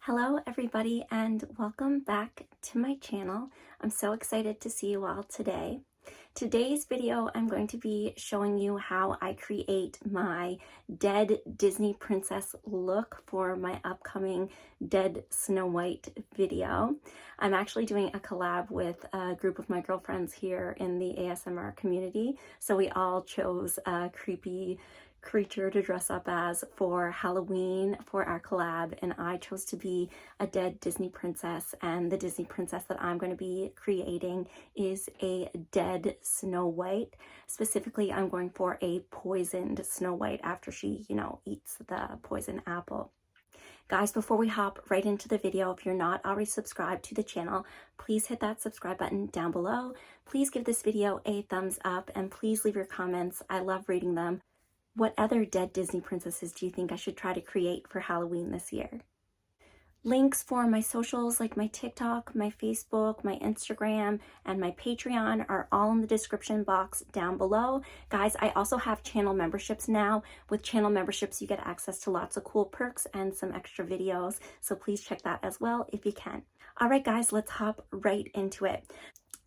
Hello everybody and welcome back to my channel. I'm so excited to see you all today. Today's video I'm going to be showing you how I create my dead Disney princess look for my upcoming Dead Snow White video. I'm actually doing a collab with a group of my girlfriends here in the ASMR community, so we all chose a creepy creature to dress up as for Halloween for our collab, and I chose to be a dead Disney princess, and the Disney princess that I'm going to be creating is a dead Snow White. Specifically, I'm going for a poisoned Snow White after she, eats the poison apple. Guys, before we hop right into the video, if you're not already subscribed to the channel, please hit that subscribe button down below. Please give this video a thumbs up and please leave your comments. I love reading them. What other dead Disney princesses do you think I should try to create for Halloween this year? Links for my socials like my TikTok, my Facebook, my Instagram, and my Patreon are all in the description box down below. Guys, I also have channel memberships now. With channel memberships, you get access to lots of cool perks and some extra videos, so please check that as well if you can. All right, guys, let's hop right into it.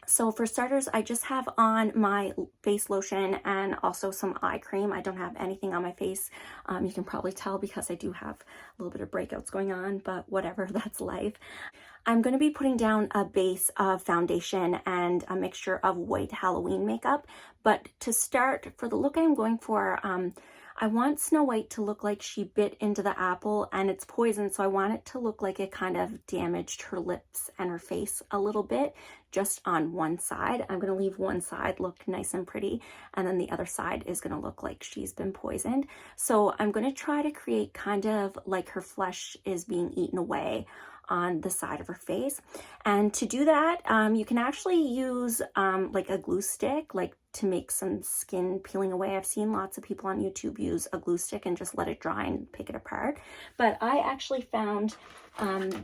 So for starters, I just have on my face lotion and also some eye cream. I don't have anything on my face. You can probably tell because I do have a little bit of breakouts going on, but whatever, that's life. I'm going to be putting down a base of foundation and a mixture of white Halloween makeup. But to start, for the look I'm going for, I want Snow White to look like she bit into the apple and it's poison, so I want it to look like it kind of damaged her lips and her face a little bit, just on one side. I'm going to leave one side look nice and pretty, and then the other side is going to look like she's been poisoned. So I'm going to try to create kind of like her flesh is being eaten away on the side of her face. And to do that, you can actually use like a glue stick, like to make some skin peeling away. I've seen lots of people on YouTube use a glue stick and just let it dry and pick it apart. But I actually found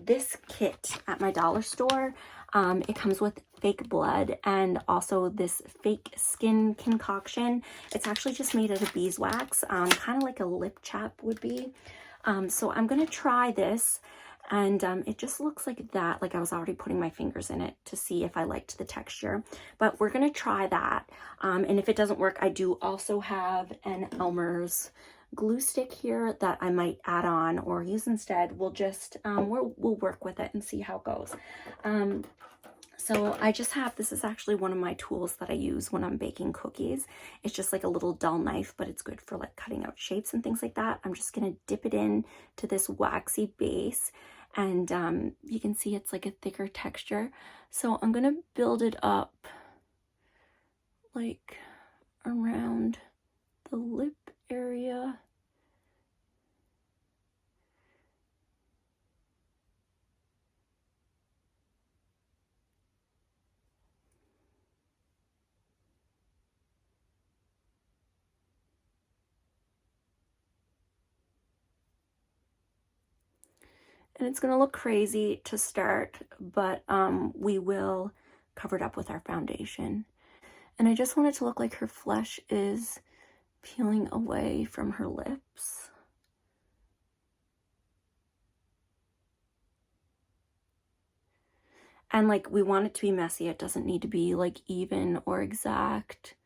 this kit at my dollar store. It comes with fake blood and also this fake skin concoction. It's actually just made out of beeswax, kind of like a lip chap would be. So I'm gonna try this. And it just looks like that, like I was already putting my fingers in it to see if I liked the texture. But we're going to try that. And if it doesn't work, I do also have an Elmer's glue stick here that I might add on or use instead. We'll just, we'll work with it and see how it goes. So I just have, this is actually one of my tools that I use when I'm baking cookies. It's just like a little dull knife, but it's good for like cutting out shapes and things like that. I'm just going to dip it in to this waxy base, and you can see it's like a thicker texture. So I'm going to build it up like around the lip area. And it's going to look crazy to start, but we will cover it up with our foundation. And I just want it to look like her flesh is peeling away from her lips. And like, we want it to be messy. It doesn't need to be like even or exact.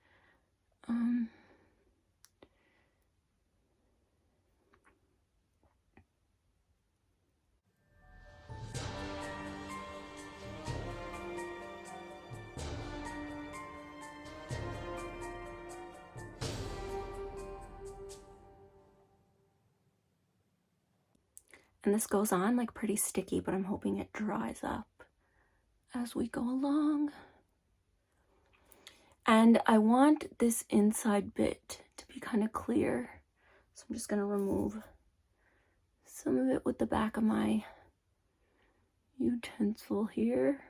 And this goes on like pretty sticky, but I'm hoping it dries up as we go along. And I want this inside bit to be kind of clear. So I'm just going to remove some of it with the back of my utensil here.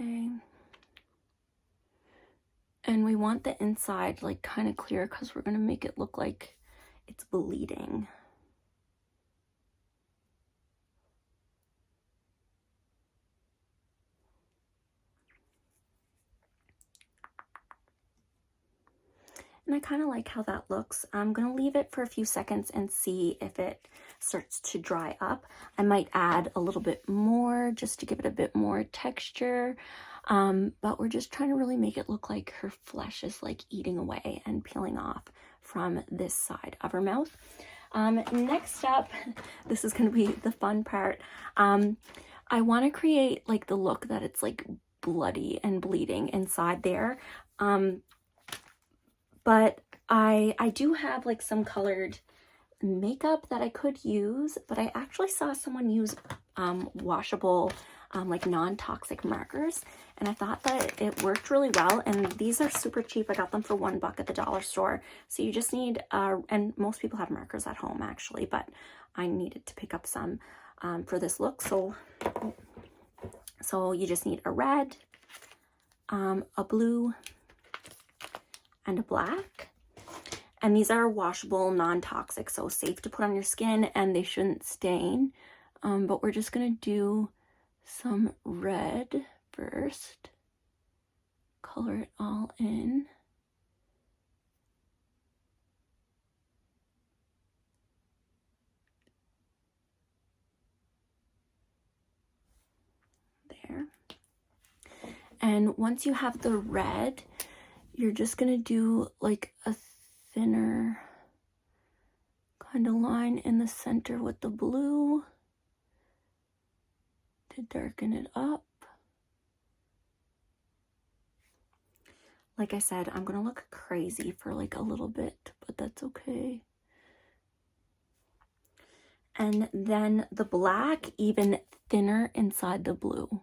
Okay. And we want the inside like kind of clear because we're going to make it look like it's bleeding. And I kind of like how that looks. I'm going to leave it for a few seconds and see if it starts to dry up. I might add a little bit more just to give it a bit more texture. But we're just trying to really make it look like her flesh is like eating away and peeling off from this side of her mouth. Next up, this is going to be the fun part. I want to create like the look that it's like bloody and bleeding inside there. But I do have like some colored makeup that I could use, but I actually saw someone use washable like non-toxic markers, and I thought that it worked really well. And these are super cheap. I got them for $1 at the dollar store. So you just need and most people have markers at home actually, but I needed to pick up some for this look. So you just need a red, a blue, and a black. And these are washable, non-toxic, so safe to put on your skin, and they shouldn't stain. But we're just gonna do some red first. Color it all in. There. And once you have the red, you're just gonna do like a thinner kind of line in the center with the blue to darken it up. Like I said, I'm gonna look crazy for like a little bit, but that's okay. And then the black, even thinner inside the blue.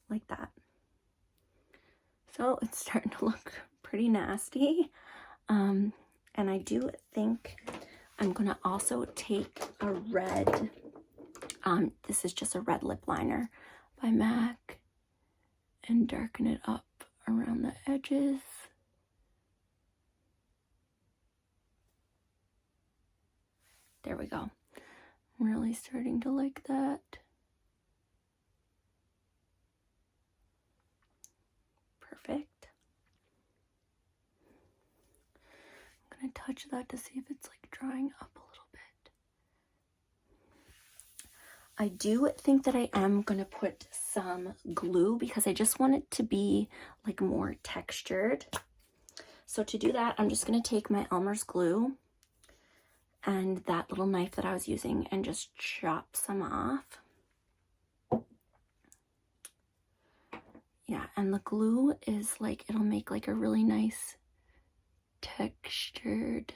Like that. So it's starting to look pretty nasty. And I do think I'm gonna also take a red, this is just a red lip liner by MAC, and darken it up around the edges. There we go. I'm really starting to like that. Perfect. I'm gonna touch that to see if it's like drying up a little bit. I do think that I am gonna put some glue because I just want it to be like more textured. So to do that, I'm just gonna take my Elmer's glue and that little knife that I was using and just chop some off. Yeah, and the glue is like, it'll make like a really nice textured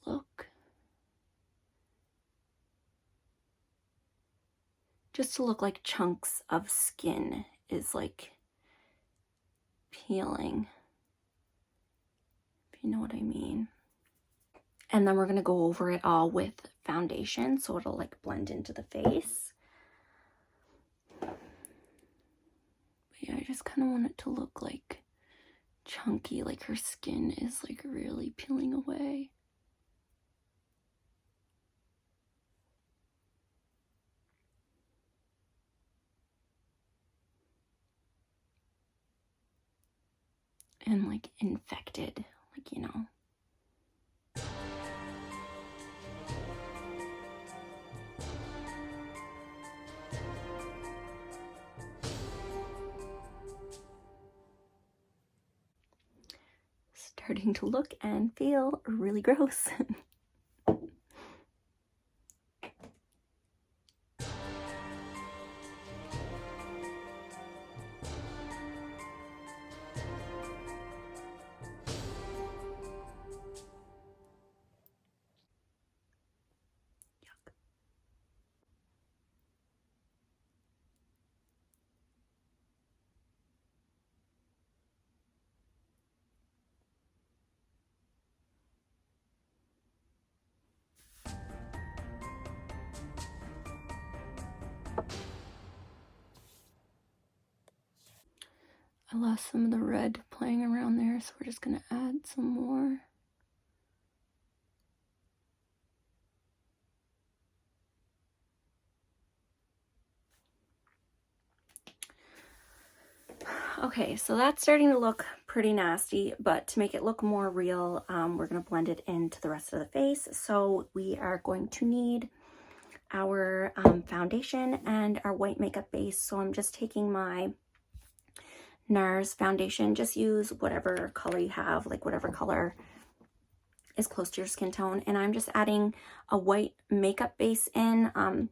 look. Just to look like chunks of skin is like peeling, if you know what I mean. And then we're gonna go over it all with foundation so it'll like blend into the face. But yeah, I just kind of want it to look like chunky, like her skin is like really peeling away. And like infected, like, you know. Starting to look and feel really gross. I lost some of the red playing around there, so we're just gonna add some more. Okay, so that's starting to look pretty nasty, but to make it look more real, we're going to blend it into the rest of the face. So we are going to need our foundation and our white makeup base. So I'm just taking my NARS foundation. Just use whatever color you have, like whatever color is close to your skin tone. And I'm just adding a white makeup base in. I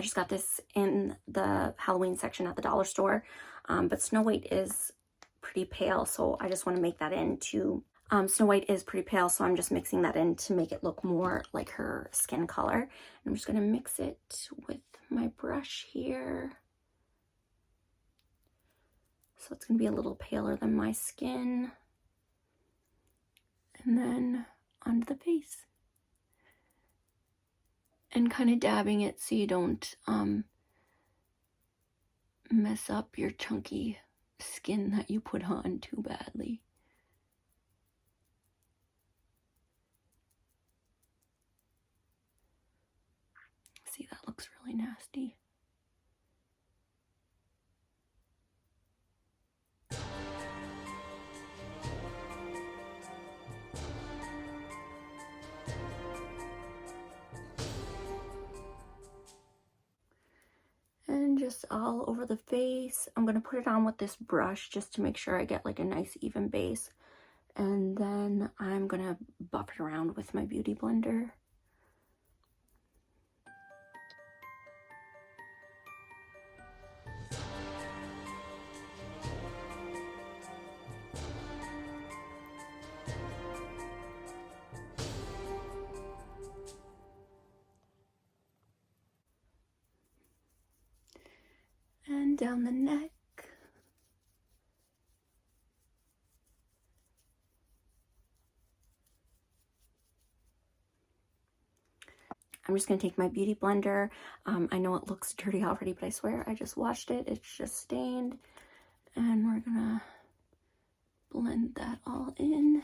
just got this in the Halloween section at the dollar store, but Snow White is pretty pale, so I just want to make that into, Snow White is pretty pale, so I'm just mixing that in to make it look more like her skin color. I'm just going to mix it with my brush here. So it's going to be a little paler than my skin. And then onto the face. And kind of dabbing it so you don't mess up your chunky skin that you put on too badly. See, that looks really nasty. And just all over the face. I'm going to put it on with this brush just to make sure I get like a nice even base. And then I'm going to buff it around with my Beauty Blender. And down the neck. I'm just going to take my Beauty Blender. I know it looks dirty already, but I swear I just washed it. It's just stained. And we're going to blend that all in.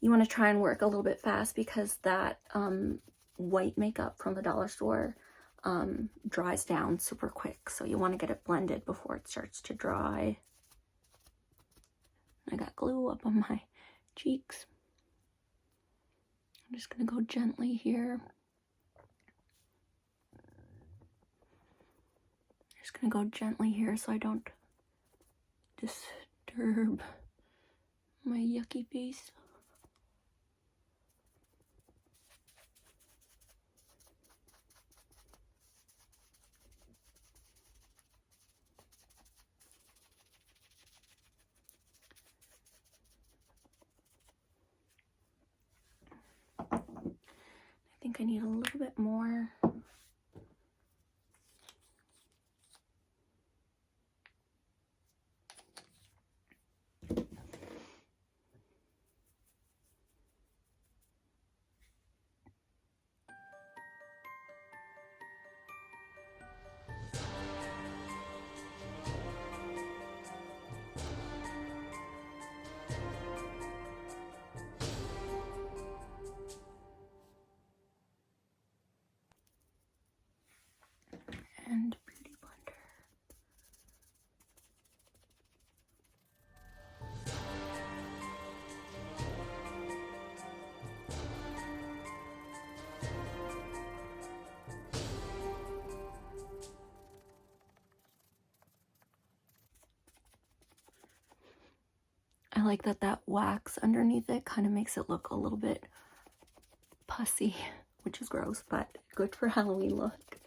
You want to try and work a little bit fast because that white makeup from the dollar store dries down super quick. So you want to get it blended before it starts to dry. I got glue up on my cheeks. I'm just going to go gently here. Just going to go gently here so I don't disturb my yucky face. I think I need a little bit more. And Beauty Blender. I like that wax underneath it kind of makes it look a little bit pussy, which is gross, but good for Halloween look.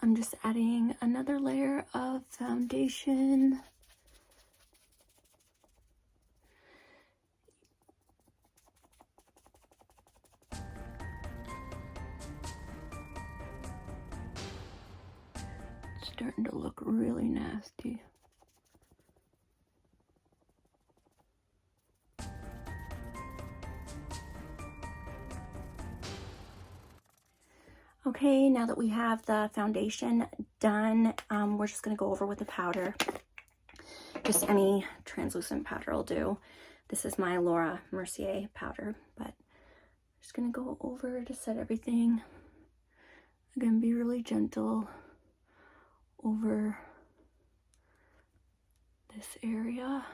I'm just adding another layer of foundation. It's starting to look really nasty. Okay, now that we have the foundation done, we're just going to go over with the powder. Just any translucent powder will do. This is my Laura Mercier powder, but I'm just gonna go over to set everything. Again, be really gentle over this area.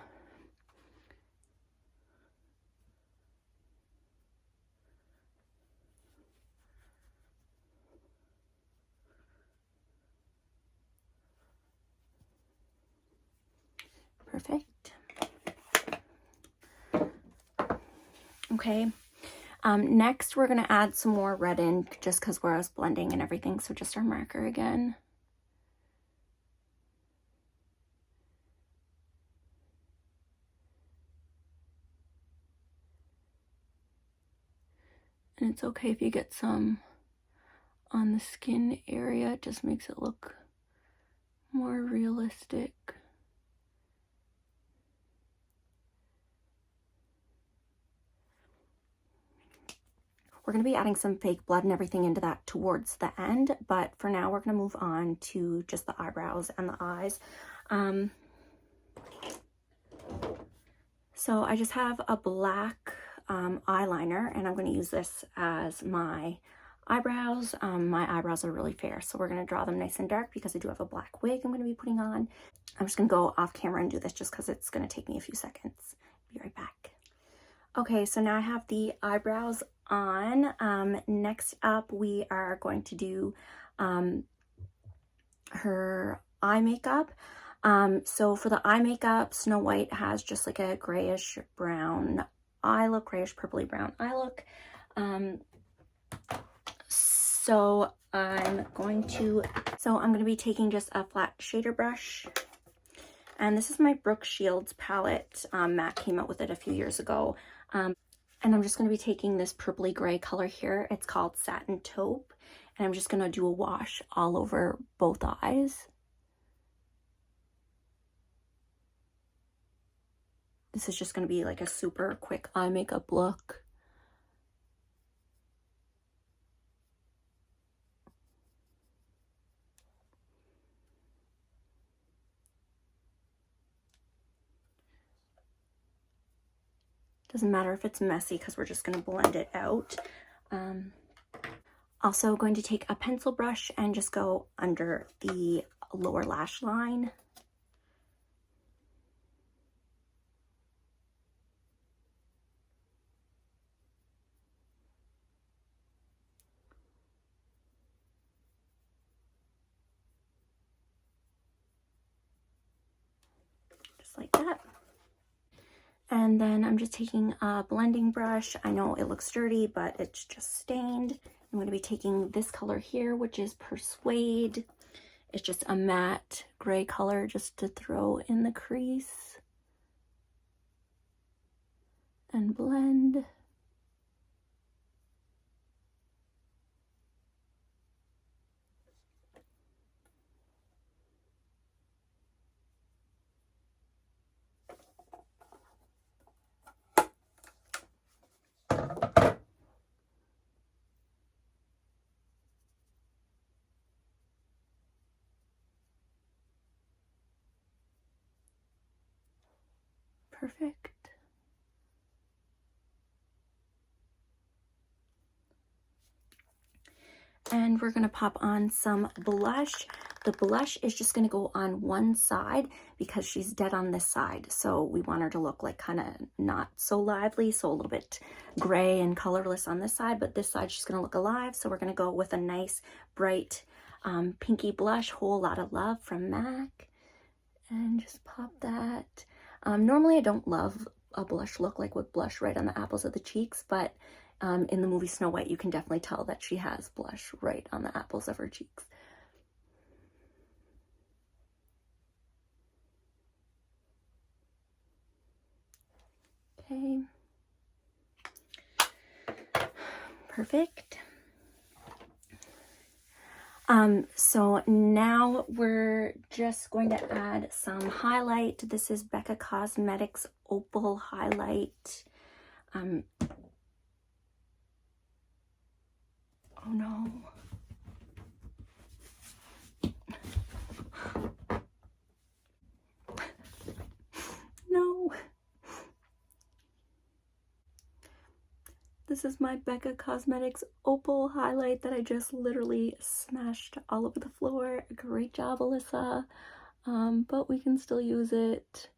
Perfect. Okay. Next, we're going to add some more red in just because where I was blending and everything. So just our marker again. And it's okay if you get some on the skin area. It just makes it look more realistic. We're going to be adding some fake blood and everything into that towards the end, but for now we're going to move on to just the eyebrows and the eyes. So I just have a black eyeliner, and I'm going to use this as my eyebrows. My eyebrows are really fair, so we're going to draw them nice and dark because I do have a black wig I'm going to be putting on. I'm just going to go off camera and do this just because it's going to take me a few seconds. Be right back. Okay, so now I have the eyebrows on. Next up, we are going to do her eye makeup. So for the eye makeup, Snow White has just like a grayish brown eye look, grayish purpley brown eye look. So I'm going to be taking just a flat shader brush. And this is my Brooke Shields palette. Matt came out with it a few years ago. And I'm just going to be taking this purpley gray color here. It's called Satin Taupe. And I'm just going to do a wash all over both eyes. This is just going to be like a super quick eye makeup look. Doesn't matter if it's messy because we're just going to blend it out. Also going to take a pencil brush and just go under the lower lash line. Just like that. And then I'm just taking a blending brush. I know it looks dirty, but it's just stained. I'm going to be taking this color here, which is Persuade. It's just a matte gray color just to throw in the crease and blend. Perfect. And we're going to pop on some blush. The blush is just going to go on one side because she's dead on this side. So we want her to look like kind of not so lively, so a little bit gray and colorless on this side, but this side she's going to look alive. So we're going to go with a nice bright pinky blush, Whole Lotta Love from MAC. And just pop that. Normally I don't love a blush look like with blush right on the apples of the cheeks, but in the movie Snow White, you can definitely tell that she has blush right on the apples of her cheeks. Okay. Perfect. So now we're just going to add some highlight. This is Becca Cosmetics Opal Highlight. Oh no. No. This is my Becca Cosmetics Opal highlight that I just literally smashed all over the floor. Great job, Alyssa. But we can still use it.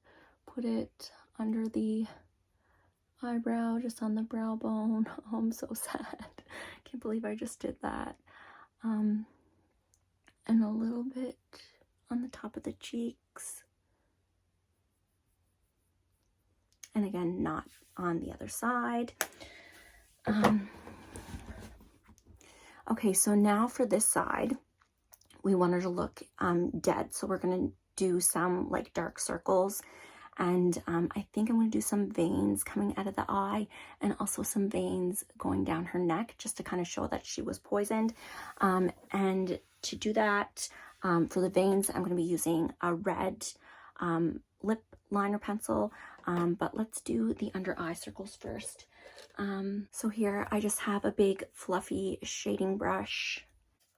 Put it under the eyebrow, just on the brow bone. Oh, I'm so sad. Can't believe I just did that. And a little bit on the top of the cheeks. And again, not on the other side. Okay, so now for this side, we want her to look dead. So we're gonna do some like dark circles, and I think I'm gonna do some veins coming out of the eye and also some veins going down her neck, just to kind of show that she was poisoned. And to do that, for the veins, I'm gonna be using a red lip liner pencil, but let's do the under eye circles first. So here I just have a big fluffy shading brush,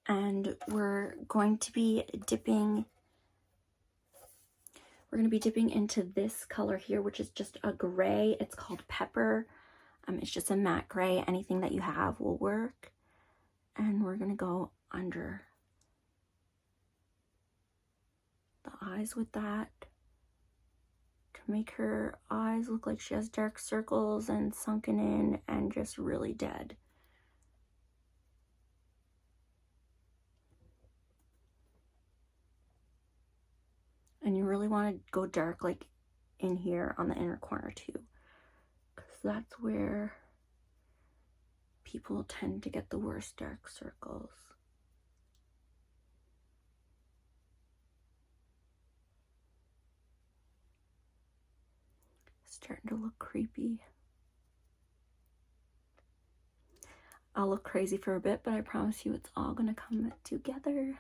and we're going to be dipping into this color here, which is just a gray. It's called Pepper. It's just a matte gray. Anything that you have will work. And we're gonna go under the eyes with that to make her eyes look like she has dark circles and sunken in and just really dead. And you really want to go dark like in here on the inner corner too, because that's where people tend to get the worst dark circles. It's starting to look creepy. I'll look crazy for a bit, but I promise you it's all gonna come together.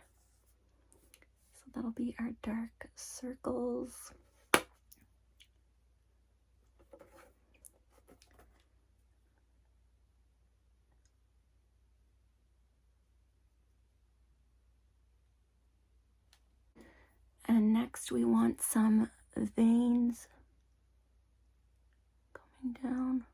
So that'll be our dark circles. And next we want some veins coming down.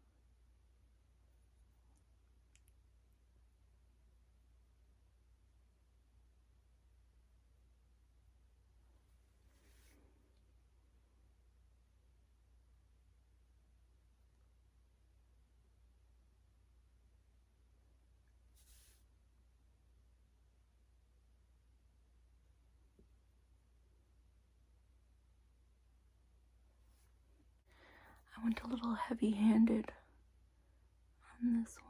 I went a little heavy-handed on this one.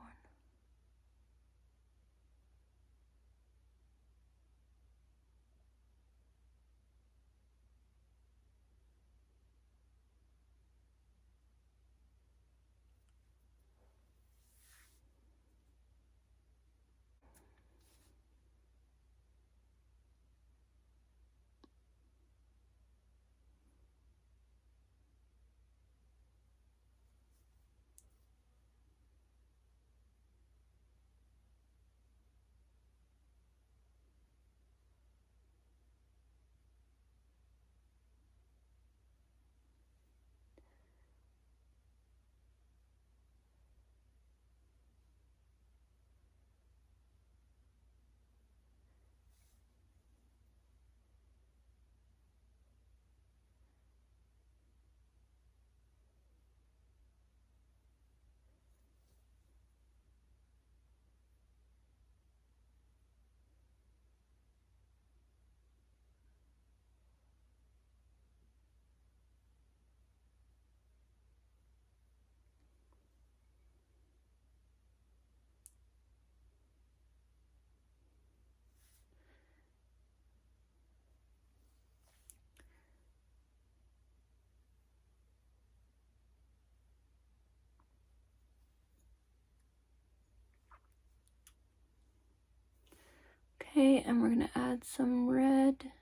Okay, and we're gonna add some red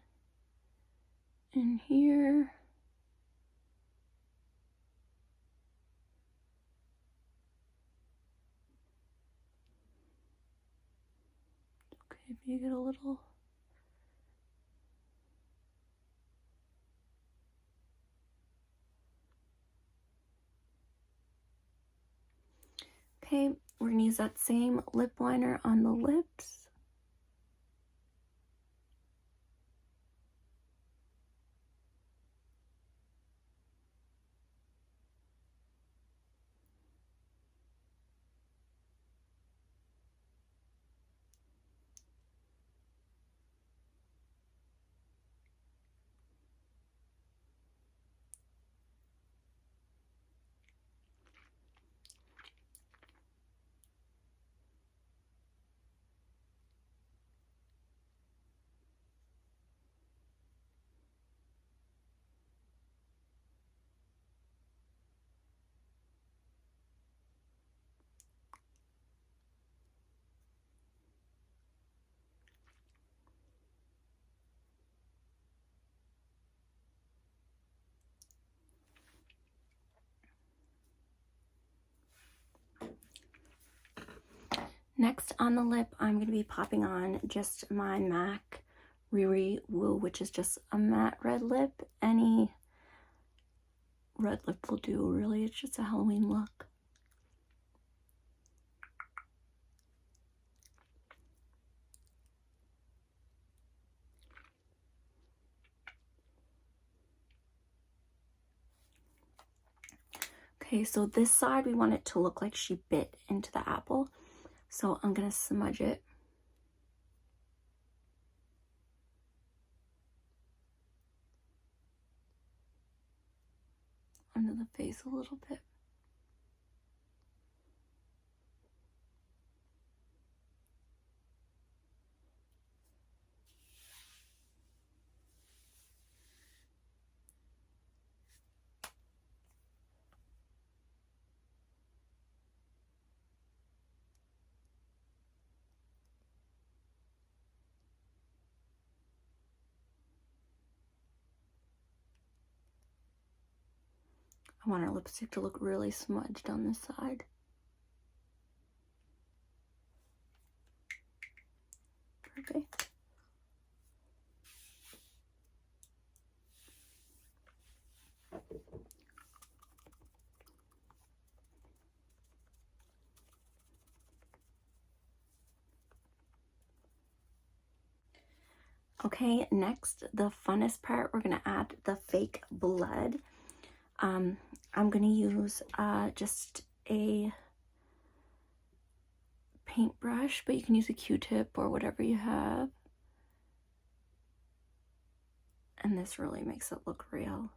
in here. Okay, if you get a little. Okay, we're gonna use that same lip liner on the lips. Next on the lip, I'm going to be popping on just my MAC Riri Woo, which is just a matte red lip. Any red lip will do, really. It's just a Halloween look. Okay, so this side, we want it to look like she bit into the apple. So I'm going to smudge it. Under the face a little bit. I want our lipstick to look really smudged on this side. Perfect. Okay, next, the funnest part, we're gonna add the fake blood. I'm gonna use just a paintbrush, but you can use a Q-tip or whatever you have. And this really makes it look real.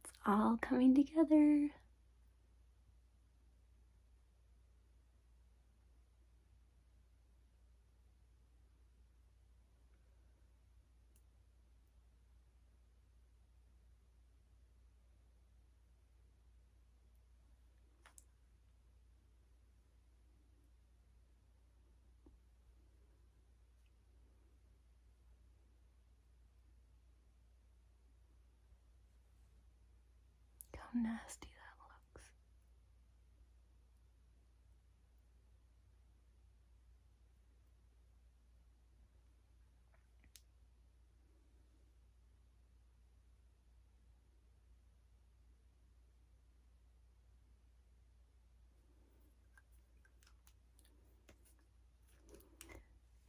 It's all coming together. How nasty that looks.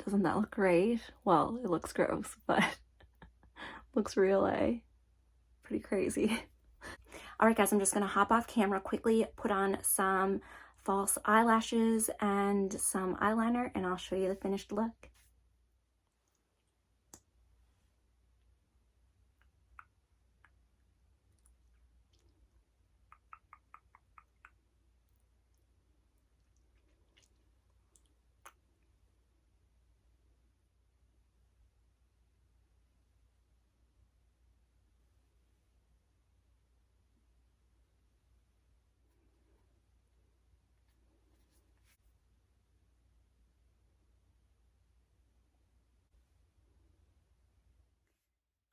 Doesn't that look great? Well, it looks gross, but looks real, eh? Pretty crazy. All right, guys, I'm just gonna hop off camera, quickly put on some false eyelashes and some eyeliner, and I'll show you the finished look.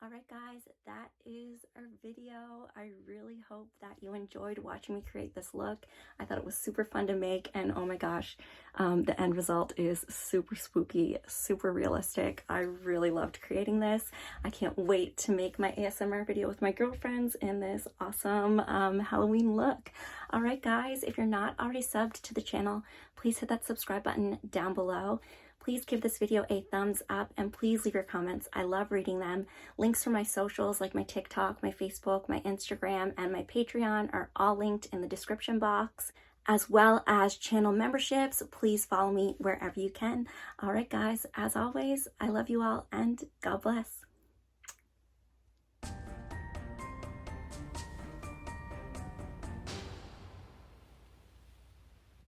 Alright guys, that is our video. I really hope that you enjoyed watching me create this look. I thought it was super fun to make, and oh my gosh, the end result is super spooky, super realistic. I really loved creating this. I can't wait to make my ASMR video with my girlfriends in this awesome Halloween look. Alright guys, if you're not already subbed to the channel, please hit that subscribe button down below. Please give this video a thumbs up and please leave your comments. I love reading them. Links for my socials like my TikTok, my Facebook, my Instagram, and my Patreon are all linked in the description box, as well as channel memberships. Please follow me wherever you can. All right, guys, as always, I love you all and God bless.